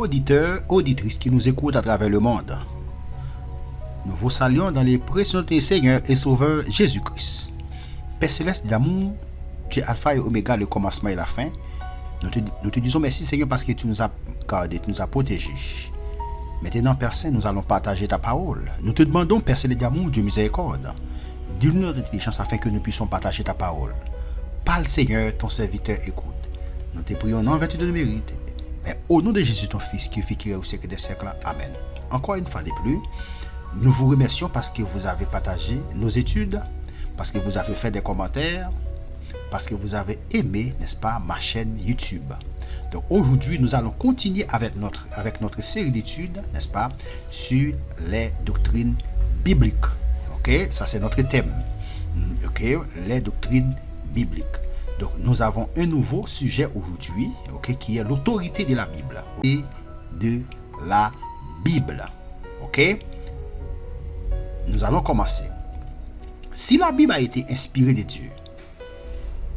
auditeurs, auditrices qui nous écoutent à travers le monde. Nous vous saluons dans les précieux du Seigneur et Sauveur Jésus-Christ. Père céleste d'amour, tu es Alpha et Oméga, le commencement et la fin. Nous te disons merci Seigneur parce que tu nous as gardés, tu nous as protégés. Maintenant Père Saint, nous allons partager ta parole. Nous te demandons Père céleste d'amour, Dieu miséricorde, dis-nous notre intelligence afin que nous puissions partager ta parole. Parle Seigneur, ton serviteur écoute. Nous te prions en vertu de nos mérites. Mais au nom de Jésus ton Fils qui vit au siècle des siècles. Amen. Encore une fois de plus, nous vous remercions parce que vous avez partagé nos études, parce que vous avez fait des commentaires, parce que vous avez aimé, n'est-ce pas, ma chaîne YouTube. Donc aujourd'hui, nous allons continuer avec notre série d'études, n'est-ce pas, sur les doctrines bibliques. Ok, ça c'est notre thème. Ok, les doctrines bibliques. Donc nous avons un nouveau sujet aujourd'hui, ok, qui est l'autorité de la Bible et de la Bible. Ok, nous allons commencer. Si la Bible a été inspirée de Dieu,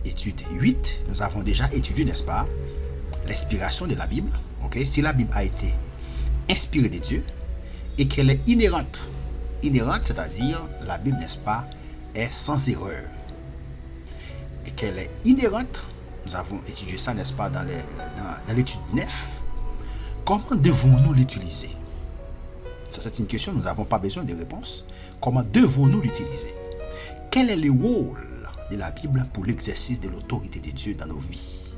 étude 8, nous avons déjà étudié, n'est-ce pas, l'inspiration de la Bible. Ok, si la Bible a été inspirée de Dieu et qu'elle est inhérente, c'est-à-dire la Bible, n'est-ce pas, est sans erreur. Et qu'elle est inhérente, nous avons étudié ça, n'est-ce pas, dans l'étude 9. Comment devons-nous l'utiliser? Ça, c'est une question, nous n'avons pas besoin de réponse. Comment devons-nous l'utiliser? Quel est le rôle de la Bible pour l'exercice de l'autorité de Dieu dans nos vies?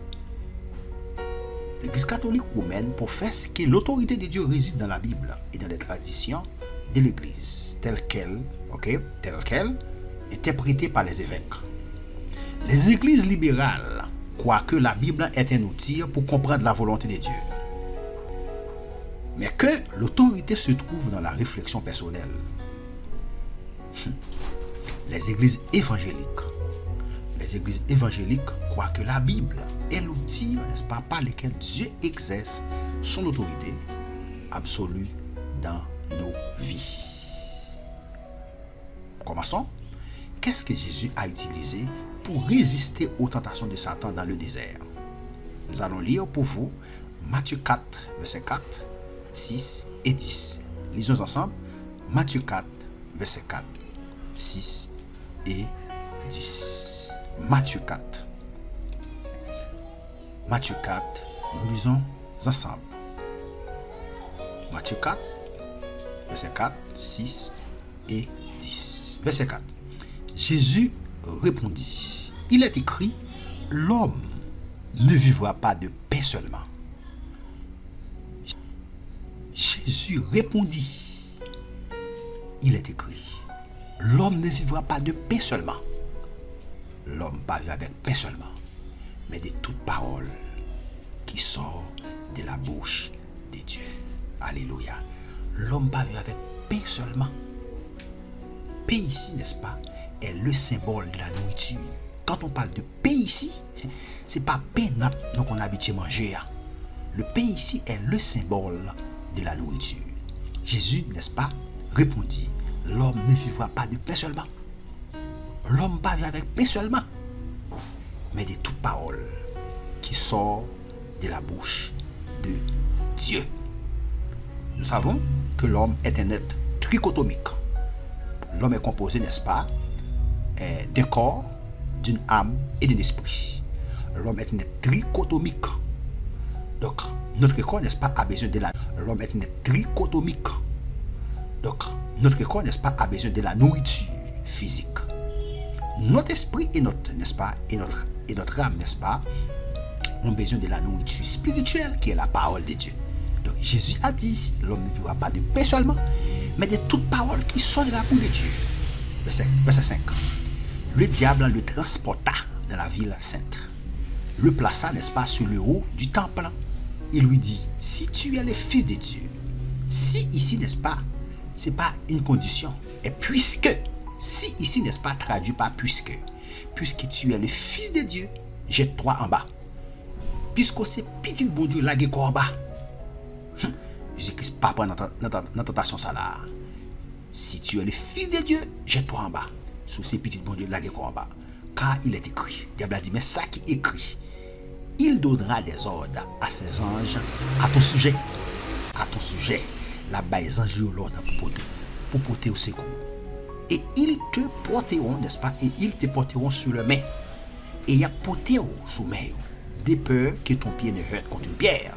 L'Église catholique romaine professe que l'autorité de Dieu réside dans la Bible et dans les traditions de l'Église, telle qu'elle, interprétée par les évêques. Les églises libérales croient que la Bible est un outil pour comprendre la volonté de Dieu, mais que l'autorité se trouve dans la réflexion personnelle. Les églises évangéliques croient que la Bible est l'outil, n'est-ce pas, par lequel Dieu exerce son autorité absolue dans nos vies. Commençons. Qu'est-ce que Jésus a utilisé pour résister aux tentations de Satan dans le désert? Nous allons lire pour vous Matthieu 4, versets 4, 6 et 10. Lisons ensemble Matthieu 4, versets 4, 6 et 10. Matthieu 4. Matthieu 4, nous lisons ensemble. Matthieu 4, verset 4, 6 et 10. Verset 4. Jésus répondit, il est écrit, l'homme ne vivra pas de pain seulement. Jésus répondit, il est écrit, l'homme ne vivra pas de pain seulement. L'homme pas vivre avec pain seulement, mais de toute parole qui sort de la bouche de Dieu. Alléluia. L'homme pas vivre avec pain seulement. Pain ici, n'est-ce pas, est le symbole de la nourriture. Quand on parle de pain ici, c'est pas pain qu'on a habitué à manger. Le pain ici est le symbole de la nourriture. Jésus, n'est-ce pas, répondit, l'homme ne vivra pas de pain seulement. L'homme pas vivre avec pain seulement, mais de toute parole qui sort de la bouche de Dieu. Nous savons que l'homme est un être trichotomique. L'homme est composé, n'est-ce pas, d'un corps, d'une âme et d'un esprit. L'homme est un être trichotomique. Donc, notre corps, n'est-ce pas, a besoin de la... L'homme est un être trichotomique. Donc, notre corps, n'est-ce pas, a besoin de la nourriture physique. Notre esprit et notre, n'est-ce pas, et notre âme, n'est-ce pas, ont besoin de la nourriture spirituelle qui est la parole de Dieu. Donc, Jésus a dit, l'homme ne vivra pas de pain seulement, mais de toute parole qui sort de la bouche de Dieu. Verset 5. Le diable le transporta dans la ville sainte, le plaça, n'est-ce pas, sur le haut du temple. Il lui dit, si tu es le fils de Dieu, si ici, n'est-ce pas, c'est pas une condition, et puisque, si ici, n'est-ce pas, traduit par puisque tu es le fils de Dieu, jette-toi en bas. Puisque c'est petit bon Dieu, lagué quoi en bas. Jésus-Christ pas prendre dans tentation ça là. Si tu es le fils de Dieu, jette-toi en bas. Sous ces petits bon Dieu, lagué quoi en bas. Car il est écrit. Le diable a dit, mais ça qui est écrit, il donnera des ordres à ses anges à ton sujet. à ton sujet. La baise en l'ordre pour porter au secours. Et ils te porteront, n'est-ce pas? Et ils te porteront sur le main. Et ils porteront sous main. Des peurs que ton pied ne heurte contre une pierre.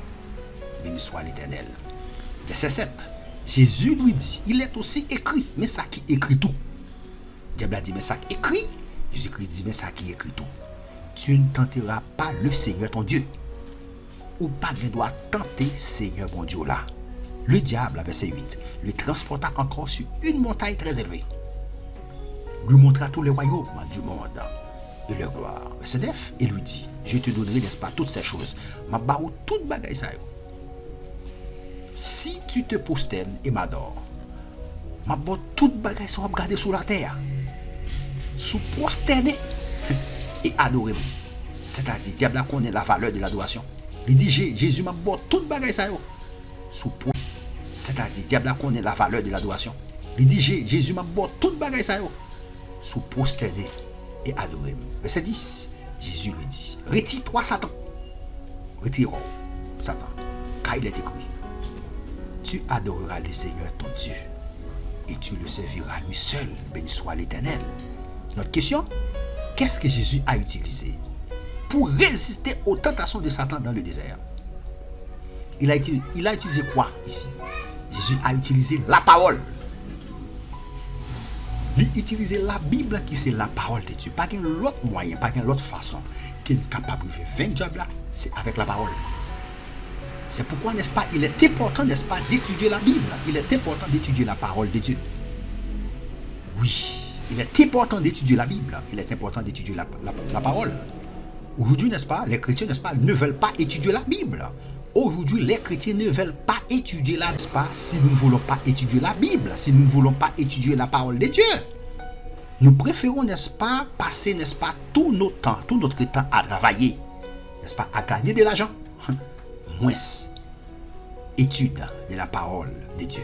Béni soit l'Éternel. Verset 7. Jésus lui dit, il est aussi écrit, mais ça qui écrit tout. Diable a dit, mais ça qui écrit. Jésus-Christ dit, mais ça qui écrit tout. Tu ne tenteras pas le Seigneur ton Dieu. Ou pas ne doit tenter Seigneur mon Dieu là. Le diable, verset 8, le transporta encore sur une montagne très élevée. Lui montra tous les royaumes du monde et leur gloire. Verset 9, et lui dit, je te donnerai, n'est-ce pas, toutes ces choses. Ma barou toute bagaille ça. Si tu te prosternes et m'adores, ma barou toute bagaille ça va regarder sur la terre. Sous prosterner et adorer. C'est-à-dire, diable connaît la valeur de l'adoration. Il dit, Jésus m'a barou toute bagaille ça. Sous c'est-à-dire, diable connaît la valeur de l'adoration. Il dit, Jésus m'a barou toute bagaille ça. Sous prosterner et adorer. Verset 10, Jésus lui dit, retire-toi Satan. Retire-toi Satan. Car il est écrit, tu adoreras le Seigneur ton Dieu et tu le serviras lui seul. Béni soit l'Éternel. Notre question, qu'est-ce que Jésus a utilisé pour résister aux tentations de Satan dans le désert? Il a utilisé quoi ici? Jésus a utilisé la parole. Il a utilisé la Bible qui c'est la parole de Dieu. Pas qu'un autre moyen, pas qu'une autre façon qui est capable de faire 20 jobs là, c'est avec la parole. C'est pourquoi, n'est-ce pas, il est important, n'est-ce pas, d'étudier la Bible. Il est important d'étudier la parole de Dieu. Oui, il est important d'étudier la Bible. Il est important d'étudier la parole. Aujourd'hui, n'est-ce pas, les chrétiens, n'est-ce pas, ne veulent pas étudier la Bible. Aujourd'hui, les chrétiens ne veulent pas étudier la Bible, n'est-ce pas, si nous ne voulons pas étudier la Bible, si nous ne voulons pas étudier la parole de Dieu. Nous préférons, n'est-ce pas, passer, n'est-ce pas, tout notre temps à travailler, n'est-ce pas, à gagner de l'argent. Moins étude de la parole de Dieu.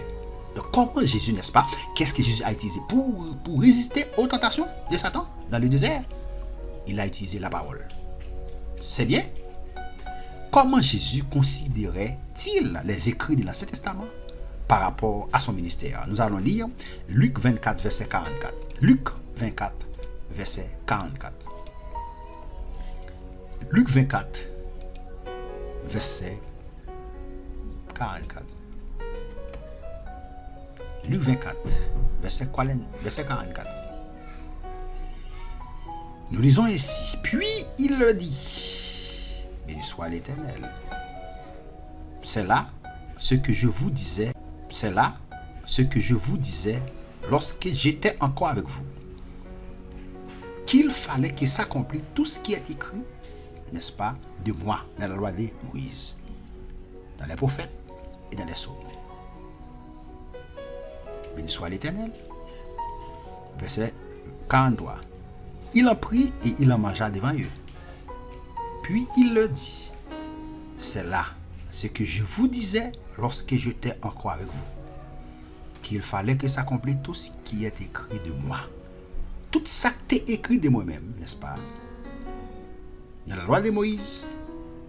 Donc, comment Jésus, n'est-ce pas, qu'est-ce que Jésus a utilisé pour résister aux tentations de Satan dans le désert? Il a utilisé la parole. C'est bien. Comment Jésus considérait-il les écrits de l'Ancien Testament par rapport à son ministère? Nous allons lire Luc 24, verset 44. Luc 24, verset 44. Luc 24, verset 44. Luc 24, verset 44. Nous lisons ainsi. Puis il le dit. Béni soit l'Éternel. C'est là ce que je vous disais. C'est là ce que je vous disais lorsque j'étais encore avec vous. Qu'il fallait que s'accomplisse tout ce qui est écrit, n'est-ce pas, de moi dans la loi de Moïse, dans les prophètes et dans les psaumes. Béni soit l'Éternel. Verset 43. Il en prit et il en mangea devant eux. Puis il leur dit, c'est là ce que je vous disais lorsque j'étais encore avec vous, qu'il fallait que s'accomplisse tout ce qui est écrit de moi. Tout ça qui est écrit de moi-même, n'est-ce pas? Dans la loi de Moïse,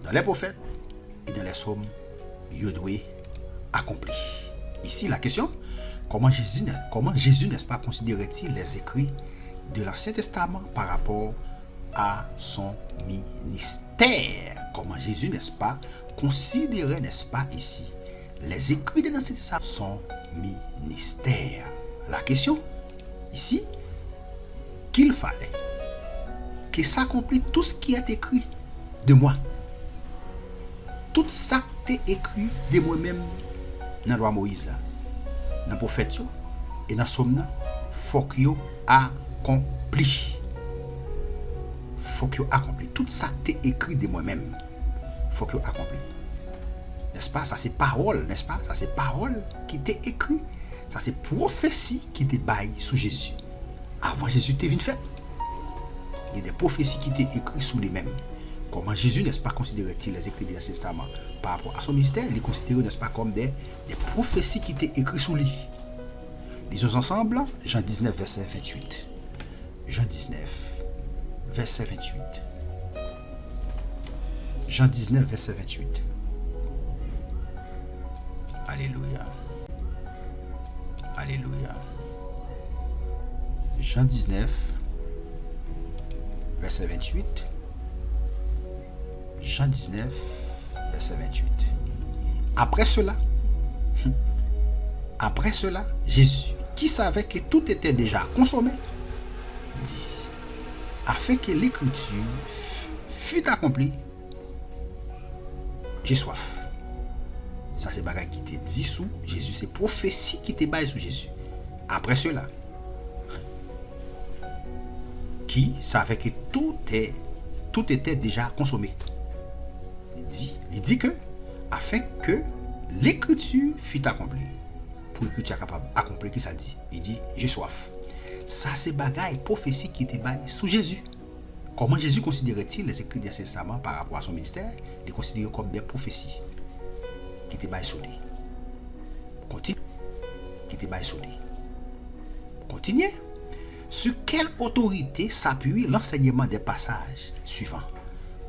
dans les prophètes et dans les psaumes, il doit accomplir. Ici, la question, comment Jésus, n'est-ce pas, considérait-il les écrits de l'Ancien Testament par rapport à son ministère? Comment Jésus, n'est-ce pas, considérait, n'est-ce pas, ici, les écrits de l'Ancien Testament, son ministère? La question, ici, qu'il fallait que s'accomplisse tout ce qui est écrit de moi. Tout ça qui est écrit de moi-même dans la loi Moïse, dans le prophète et dans le psaume, il faut qu'il accompli. Faut qu'il accompli. Tout ça qui est écrit de moi-même, il faut qu'il accompli. N'est-ce pas? Ça c'est parole, n'est-ce pas? Ça c'est parole qui était écrit. Ça c'est prophétie qui était baille sous Jésus. Avant Jésus était venu fait. Il y a des prophéties qui étaient écrites sous les mêmes. Comment Jésus, n'est-ce pas, considérait-il les écrits de l'Ancien Testament par rapport à son ministère? Il les considérait, n'est-ce pas, comme des prophéties qui étaient écrites sous lui. Lisons ensemble Jean 19, verset 28. Jean 19, verset 28. Jean 19, verset 28. Alléluia. Alléluia. Jean 19, verset 28. Jean 19, verset 28. Après cela, Jésus, qui savait que tout était déjà consommé, dit, afin que l'écriture fût accomplie, j'ai soif. Ça, c'est bagaille qui était dit sous Jésus. C'est prophétie qui était basée sous Jésus. Après cela, qui savait que tout était déjà consommé. Il dit que, afin que l'écriture fût accomplie. Pour l'écriture capable d'accomplir, qui ça dit? Il dit, j'ai soif. Ça, c'est bagaille, prophétie qui était basée sous Jésus. Comment Jésus considérait-il les écrits d'Ancien Testament par rapport à son ministère? Il les considérait comme des prophéties qui étaient basées sur lui. Continue. Qui étaient basées sur lui. Continuez. Sur quelle autorité s'appuie l'enseignement des passages suivants?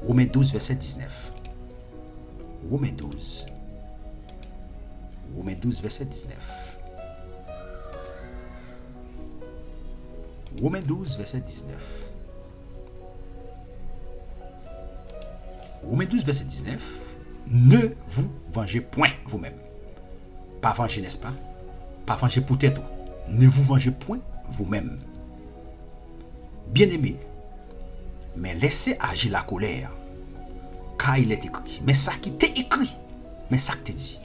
Romains 12, verset 19. Romains 12. Romains 12, verset 19. Romains 12, verset 19. Romains 12, verset 19. Ne vous vengez point vous-même. Pas venger, n'est-ce pas? Pas venger pour tête. Ne vous vengez point vous-même. Bien-aimé, mais laissez agir la colère, car il est écrit. Mais ça qui t'est écrit, mais ça qui t'est dit.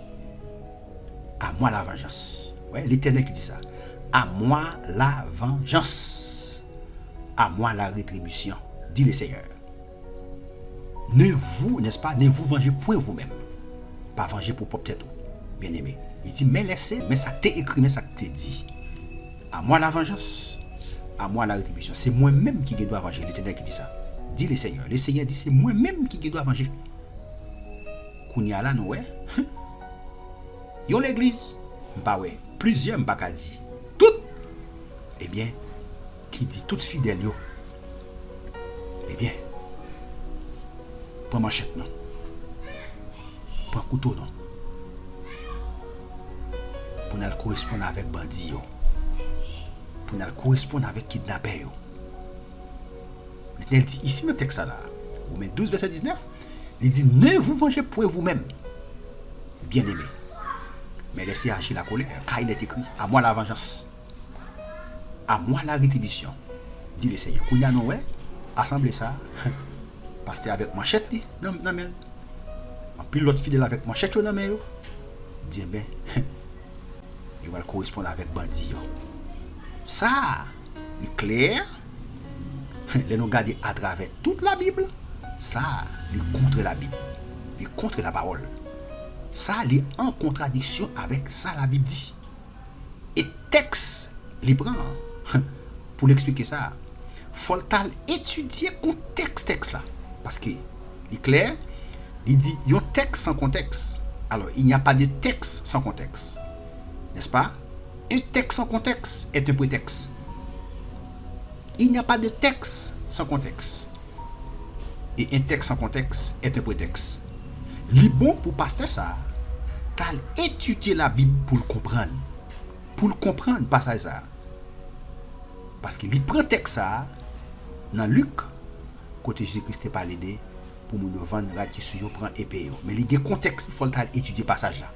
À moi la vengeance. Ouais, l'Éternel qui dit ça. À moi la vengeance. À moi la rétribution, dit le Seigneur. Ne vous, n'est-ce pas, ne vous vengez point vous-même. Pas venger pour propre tête. Bien-aimé. Il dit, mais laissez, mais ça t'est écrit, mais ça t'est dit. À moi la vengeance. À moi la rétribution. C'est moi-même qui dois venger. L'Éternel qui dit ça. Dit le Seigneur. Le Seigneur dit, c'est moi-même qui dois venger. Kounia là, nous, ouais. Yon l'église. Bah ouais. Plusieurs m'baka dit. Tout. Eh bien, qui dit tout fidèle yo. Eh bien, prends machette non. Prends couteau non. Pour nous correspondre avec bandit yo. Pour nous correspondre avec kidnappé yo. Il dit ici le texte là. Romains 12 verset 19. Il dit ne vous vengez point vous-même. Bien-aimé. Mais laissez agir la colère, car il est écrit, à moi la vengeance, à moi la rétribution, dit le Seigneur. Kounya nou ouais, assemblez ça, pasteur avec machette, non, en plus l'autre fidèle avec machette, non, mais dit ben, il va correspondre avec bandit. Ça, est clair, les nous garder à travers toute la Bible, ça, il est contre la Bible, il est contre la parole. Ça, il est en contradiction avec ça, la Bible dit. Et texte, il prend. Pour l'expliquer ça, il faut étudier le contexte texte là. Parce que, il est clair, il dit, il y a un texte sans contexte. Alors, il n'y a pas de texte sans contexte. N'est-ce pas? Un texte sans contexte est un prétexte. Il n'y a pas de texte sans contexte. Et un texte sans contexte est un prétexte. Il est bon pour pasteur ça, t'as étudier la Bible pour le comprendre. Pour le comprendre, pas ça. Parce qu'il prend texte ça, dans Luc, côté Jésus-Christ pas l'aider, pour nous vendre ratissu, prend épée. Mais il y a un contexte, il faut étudier passage là.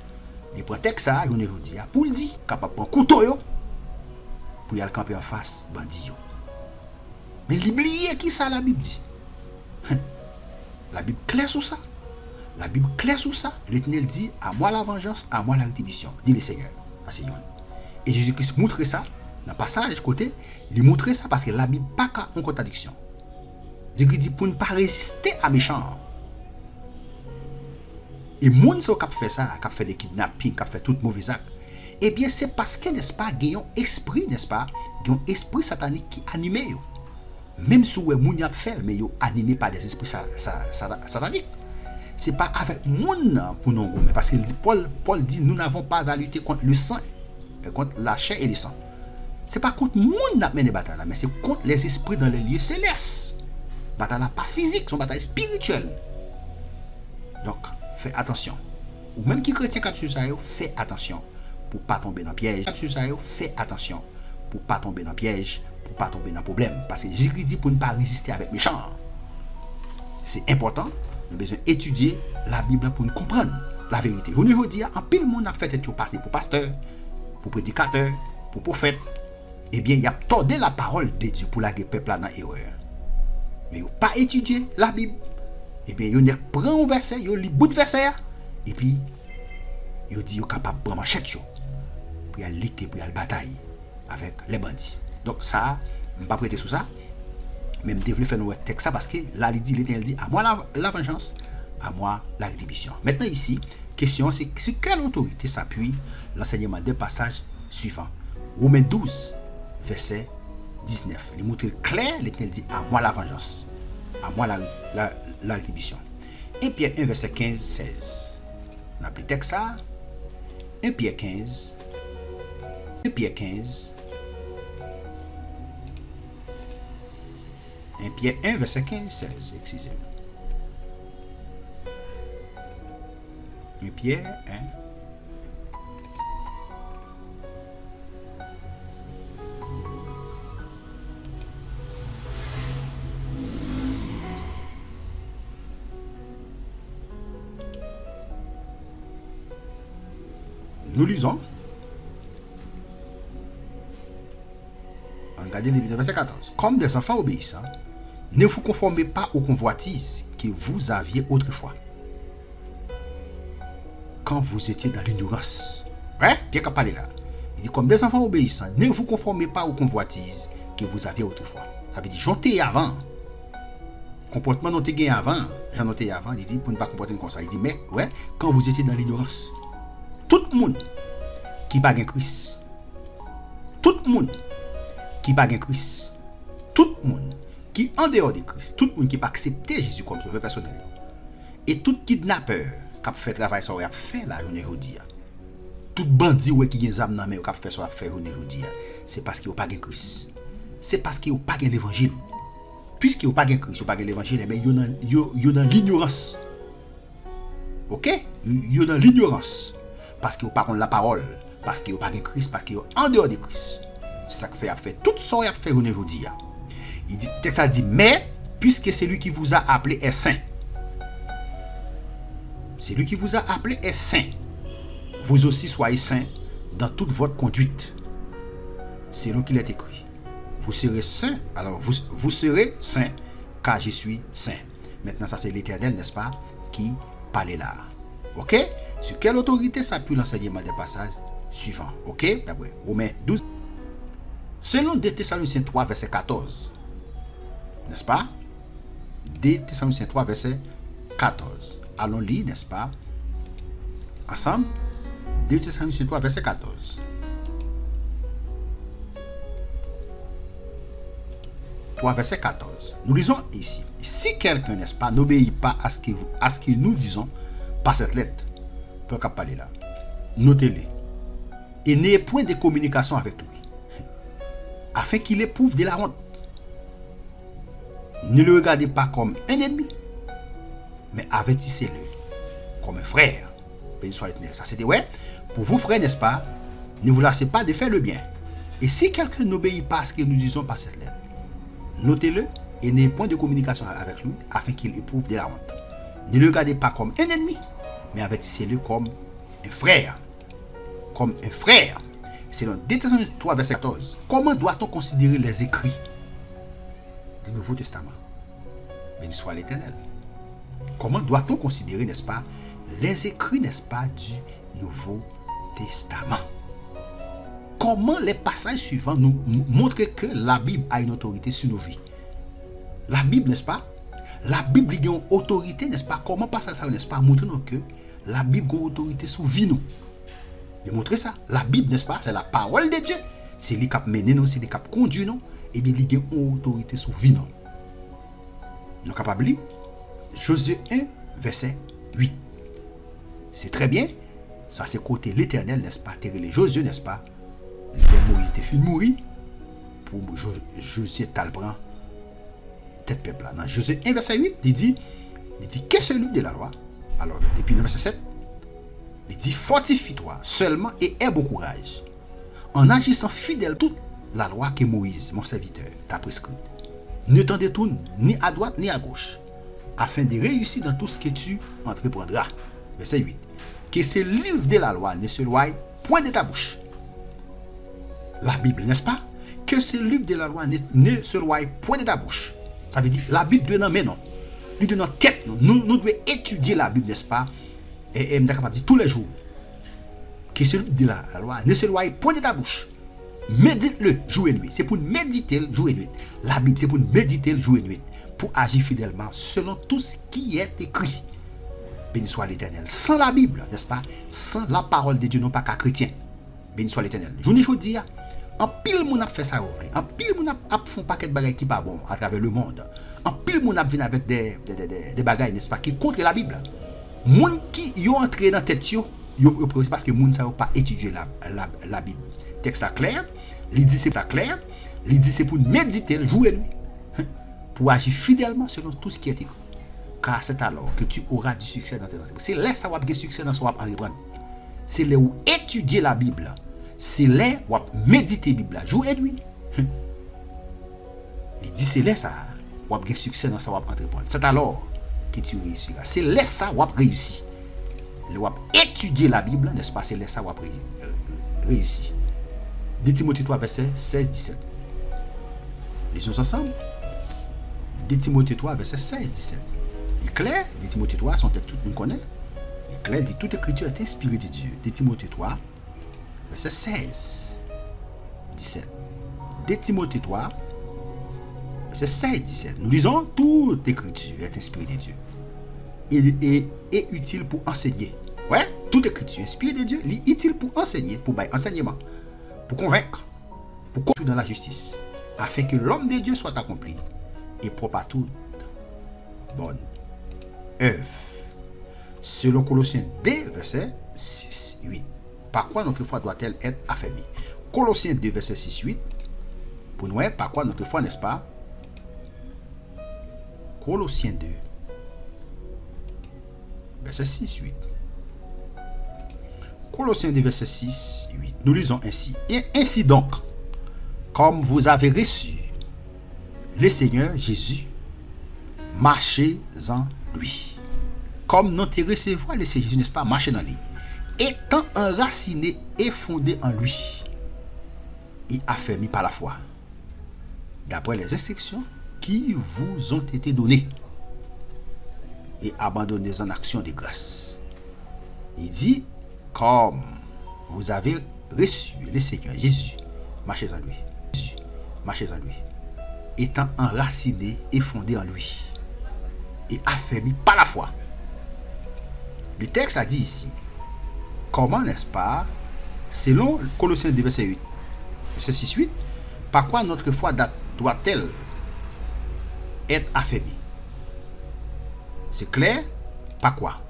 Il prend texte ça, on est aujourd'hui, pour le dire, capable de prendre couteau, pour y aller camper en face, bandit. Mais l'oublier qui ça la Bible dit. La Bible claire sur ça. La Bible claire sur ça. L'Éternel dit, à moi la vengeance, à moi la rétribution, dit le Seigneur. Et Jésus-Christ montre ça, dans le passage côté, il montre ça parce que la Bible n'a pas en contradiction. Jésus dit, pour ne pas résister à méchant. Et moun qui fait ça, qui fait des kidnappings, qui fait tout mauvais acte, eh bien c'est parce que, n'est-ce pas, il y a un esprit, n'est-ce pas, il y a un esprit satanique qui anime. Même si moun y a fait, mais il animé par des esprits sataniques. Ce n'est pas avec moun pour nous, parce que Paul dit, nous n'avons pas à lutter contre le sang, contre la chair et le sang. Ce n'est pas contre moun qui mène bataille, mais c'est contre les esprits dans les lieux célestes. Bataille pas physique, c'est une bataille spirituelle. Donc, fais attention. ou même qui chrétien quand tu ça, fais attention pour pas tomber dans piège. Quand tu ça, fais attention pour pas tomber dans piège, pour pas tomber dans problème. Parce que Jésus-Christ dit pour ne pas résister avec méchants. C'est important, nous besoin étudier la Bible pour nous comprendre la vérité. Aujourd'hui, en pile monde a fait être passé pour pasteur, pour prédicateur, pour prophète. Eh bien, il a tordé la parole de Dieu pour la peuple dans l'erreur. Mais il n'a pas étudié la Bible. Eh bien, il prend un verset, il lit bout de verset, et puis il dit qu'il est capable de prendre machette pour aller lutter, pour aller bataille avec les bandits. Donc ça, je ne vais pas prêter sur ça. Mais je devrais faire un texte ça parce que là, il dit, l'Éternel dit, à moi la vengeance, à moi la rédemption. Maintenant ici, question, c'est sur quelle autorité s'appuie l'enseignement des passages suivants. Romains 12, verset 19. Il montre clair, l'Éternel dit, à moi la vengeance, à moi la rédemption. 1 Pierre 1, verset 15, 16. On a appelé texte ça. 1 Pierre 15. 1 Pierre 15. 1 Pierre 1, verset 15, 16. Excusez-moi. 1 Pierre 1. Nous lisons. Regardez le verset 14. Comme des enfants obéissants, ne vous conformez pas aux convoitises que vous aviez autrefois, quand vous étiez dans l'ignorance. Ouais, Pierre qui a parlé là. Il dit comme des enfants obéissants, ne vous conformez pas aux convoitises que vous aviez autrefois. Ça veut dire, j'étais avant. Comportement dont tu avant, j'en étais avant. Il dit, pour ne pas comporter comme ça. Il dit, mais ouais, quand vous étiez dans l'ignorance. Tout le monde qui n'a pas Christ, tout le monde qui n'a pas Christ, tout le monde qui en dehors de Christ, tout le monde qui n'a pas accepté Jésus comme sauveur personnel, et tout kidnappeur qui a fait travail sur a fait la journée aujourd'hui, tout bandit qui a des âmes dans mais qui a fait ça faire journée aujourd'hui, c'est parce qu'il n'a pas Christ, c'est parce qu'il n'a pas l'évangile. Puisqu'il n'a pas Christ, il n'a pas l'évangile, mais il est dans l'ignorance. Ok? Il est dans l'ignorance. Parce qu'il n'y a pas la parole, parce qu'il n'y a pas de Christ, parce qu'il est en dehors de Christ. C'est ça que fait tout ça qu'il a fait aujourd'hui. Il dit, texte a dit, mais puisque celui qui vous a appelé est saint, celui qui vous a appelé est saint, vous aussi soyez saints dans toute votre conduite. Selon qu'il est écrit, vous serez saints, alors vous serez saints, car je suis saint. Maintenant, ça c'est l'Éternel, n'est-ce pas, qui parle là. Ok? Sur quelle autorité s'appuie l'enseignement des passages suivants? Ok? D'abord, Romains 12. Selon 2 Thessaloniciens 3, verset 14. N'est-ce pas? 2 Thessaloniciens 3, verset 14. Allons lire, n'est-ce pas? Ensemble. 2 Thessaloniciens 3, verset 14. 3, verset 14. Nous lisons ici. Si quelqu'un, n'est-ce pas, n'obéit pas à ce que nous disons par cette lettre, peut qu'à parler là, notez-les. Et n'ayez point de communication avec lui, afin qu'il éprouve de la honte. Ne le regardez pas comme un ennemi, mais avertissez-le comme un frère. Béni soit l'Éternel. Ça c'était ouais. Pour vous frères, n'est-ce pas, ne vous lassez pas de faire le bien. Et si quelqu'un n'obéit pas à ce que nous disons par cette lettre, notez-le et n'ayez point de communication avec lui, afin qu'il éprouve de la honte. Ne le regardez pas comme un ennemi, mais avertissez-le comme un frère. Comme un frère. C'est dans 2 Thessaloniciens 3, verset 14. Comment doit-on considérer les écrits du Nouveau Testament? Béni soit l'Éternel. Comment doit-on considérer, n'est-ce pas, les écrits, n'est-ce pas, du Nouveau Testament? Comment les passages suivants nous montrent que la Bible a une autorité sur nos vies? La Bible, n'est-ce pas? La Bible a une autorité, n'est-ce pas? Comment passer ça, n'est-ce pas? Montrez-nous que la Bible a une autorité sur vie nous. De montrer ça. La Bible, n'est-ce pas? C'est la parole de Dieu. C'est lui qui a mené nous, c'est lui qui a conduit nous. Et bien, il a une autorité sur vie nous. Nous sommes capables de lire Josué 1, verset 8. C'est très bien. Ça, c'est côté l'Éternel, n'est-ce pas? Les Josué, n'est-ce pas? Moïse était fini de mourir. Pour Josué Talbran, tête peuple là. Dans Josué 1, verset 8, il dit qu'est-ce que c'est le livre de la loi? Alors, depuis le verset 7, Il dit fortifie-toi seulement et aie bon courage, en agissant fidèle toute la loi que Moïse, mon serviteur, t'a prescrite. Ne t'en détourne ni à droite ni à gauche, afin de réussir dans tout ce que tu entreprendras. Verset 8. Que ce livre de la loi ne se loie point de ta bouche. La Bible, n'est-ce pas? Que ce livre de la loi ne se loie point de ta bouche. Ça veut dire, la Bible doit mais non. Lui donne tête, non. Nous devons étudier la Bible, n'est-ce pas? Et nous sommes capables de dire tous les jours. Que ce livre de la loi ne se loie point de ta bouche. Médite-le jour et nuit. C'est pour méditer le jour et nuit. La Bible, c'est pour méditer le jour et nuit. Pour agir fidèlement selon tout ce qui est écrit. Béni soit l'Éternel. Sans la Bible, n'est-ce pas? Sans la parole de Dieu, non pas qu'à chrétien. Béni soit l'Éternel. Je vous dis, en pile moun a fait ça. En pile moun a fait un paquet de bagages qui pas bon à travers le monde. En pile moun a venu avec des bagages, n'est-ce pas, qui contre la Bible. Moun qui y ont entré dans tête yo parce que moun ça pas étudier la Bible. Texte ça clair, il dit c'est ça clair, il dit c'est pour méditer le jour et nuit, pour agir fidèlement selon tout ce qui est écrit. Car c'est alors que tu auras du succès dans tes entreprises. C'est là ça va avoir succès dans ce qu'on va entreprendre. C'est là où étudier la Bible. C'est là où méditer la Bible jour et nuit. Il dit c'est là ça où avoir succès dans ce qu'on va entreprendre. C'est alors que tu réussiras. C'est là ça où réussir. Le où étudier la Bible, n'est-ce pas? C'est là ça où réussir. 2 Timothée 3, verset 16-17. Lisons ensemble. 2 Timothée 3, verset 16-17. Il est clair, 2 Timothée 3, son texte tout le monde connaît. Il est clair, il dit toute écriture est inspirée de Dieu. 2 Timothée 3, verset 16-17. 2 Timothée 3, verset 16-17. Nous lisons toute écriture est inspirée de Dieu. Il est utile pour enseigner. Ouais, toute écriture inspirée de Dieu, il est utile pour enseigner, pour bailler enseignement, pour convaincre, pour conduire dans la justice, afin que l'homme de Dieu soit accompli et propre à toute bonne œuvre. Selon Colossiens 2, verset 6-8. Par quoi notre foi doit-elle être affermie? Colossiens 2, verset 6-8. Pour nous, par quoi notre foi, n'est-ce pas? Colossiens 2, verset 6-8. Colossiens 2, verset 6-8. Nous lisons ainsi. Et ainsi donc, comme vous avez reçu le Seigneur Jésus, marchez en lui. Comme nous te recevons le Seigneur Jésus, n'est-ce pas? Marchez dans lui. Étant enraciné et fondé en lui, et affermi par la foi, d'après les instructions qui vous ont été données, et abandonnez en action de grâce. Il dit, comme vous avez reçu le Seigneur Jésus, marchez en lui. Marchez en lui. Étant enraciné et fondé en lui, et affermi par la foi. Le texte a dit ici, comment, n'est-ce pas, selon Colossiens 2, verset 8, verset 6-8, par quoi notre foi doit-elle être affermie? C'est clair? Par quoi?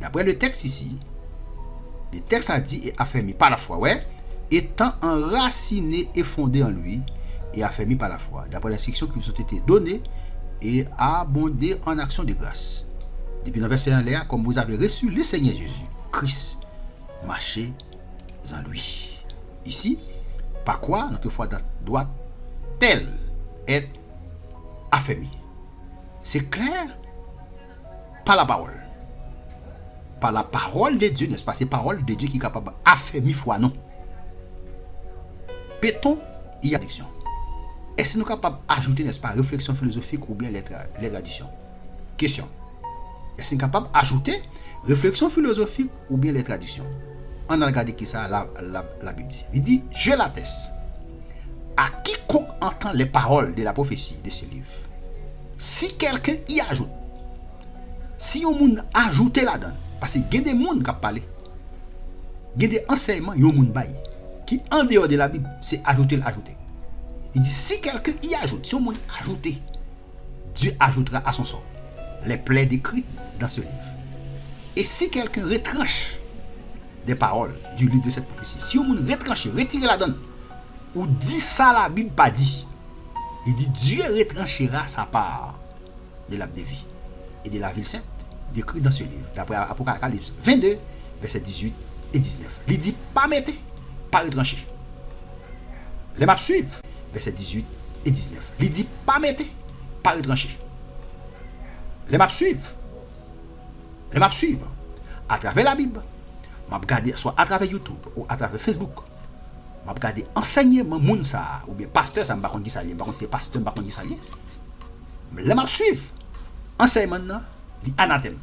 D'après le texte ici, le texte a dit et affermi par la foi, ouais, étant enraciné et fondé en lui, et affermi par la foi, d'après les instructions qui vous ont été données, et abondé en action de grâce. Depuis le verset 1, là, comme vous avez reçu le Seigneur Jésus, Christ, marchez en lui. Ici, par quoi notre foi doit-elle être affermie? C'est clair? Par la parole. Par la parole de Dieu, n'est-ce pas? C'est la parole de Dieu qui est capable d'affermir foi, non? Peut-on y addiction? Est-ce que nous sommes capables d'ajouter, n'est-ce pas, réflexion philosophique ou bien les traditions? Question. Est-ce que nous sommes capables d'ajouter réflexion philosophique ou bien les traditions? On a regardé qui ça, la Bible dit. Il dit, je l'atteste. À quiconque entend les paroles de la prophétie de ce livre, si quelqu'un y ajoute, si on moun ajoute là-dedans, parce que il y a des gens qui parlent, il y a des enseignements qui en dehors de la Bible, c'est ajouter. Il dit, si quelqu'un y ajoute, si on moun ajoute, Dieu ajoutera à son sort les plaies décrites dans ce livre. Et si quelqu'un retranche des paroles du livre de cette prophétie, si on moun retranche, retire là-dedans, ou dit ça la Bible pas dit, il dit, Dieu retranchera sa part de l'arbre de vie et de la ville sainte, décrit dans ce livre, d'après Apocalypse 22, verset 18 et 19. Il dit, pas mettre, pas retrancher. Les maps suivent, verset 18 et 19. Il dit, pas mettre, pas retrancher. Les maps suivent. Les maps suivent. À travers la Bible, m'a regardé soit à travers YouTube ou à travers Facebook. M'a regardé enseignement moun ça ou bien pasteur ça m'pa konn ki ça lié, par contre c'est pasteur m'pa konn ki ça lié. Les maps suivent. Enseignement nan li anathème.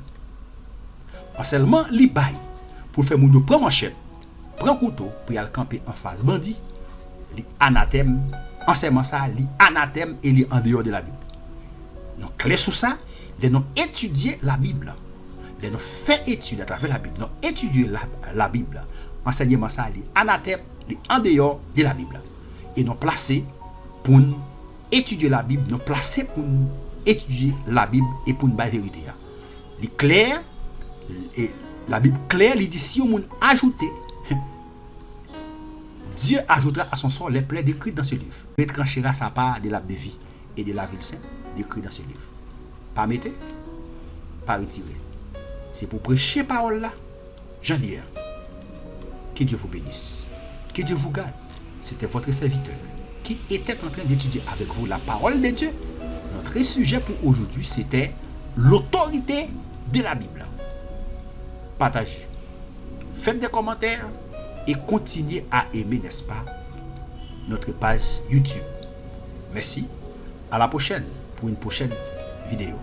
Pas seulement li bay pour faire moun yo prend manchette, prend couteau pour y aller camper en face bandit. Li anathème, enseignement ça li anathème et li en dehors de la Bible. Donc clé sur ça, les nous étudier la Bible. Les nous faire étude à travers la Bible. Nous étudier la Bible. Enseignement ça li anathème, li en dehors de la Bible. Et nous placer pour étudier la Bible, nous placer pour étudier la Bible et pour nous la vérité. Li clair et la Bible claire, il dit si on ajouter Dieu ajoutera à son sort les plaies décrites dans ce livre. Il tranchera sa part de l'arbre de vie et de la ville sainte décrite dans ce livre. Pas mettre, pas retirer. C'est pour prêcher parole là. Jean Lier. Que Dieu vous bénisse. Que Dieu vous garde. C'était votre serviteur qui était en train d'étudier avec vous la parole de Dieu. Notre sujet pour aujourd'hui, c'était l'autorité de la Bible. Partagez. Faites des commentaires et continuez à aimer, n'est-ce pas, notre page YouTube. Merci. À la prochaine pour une prochaine vidéo.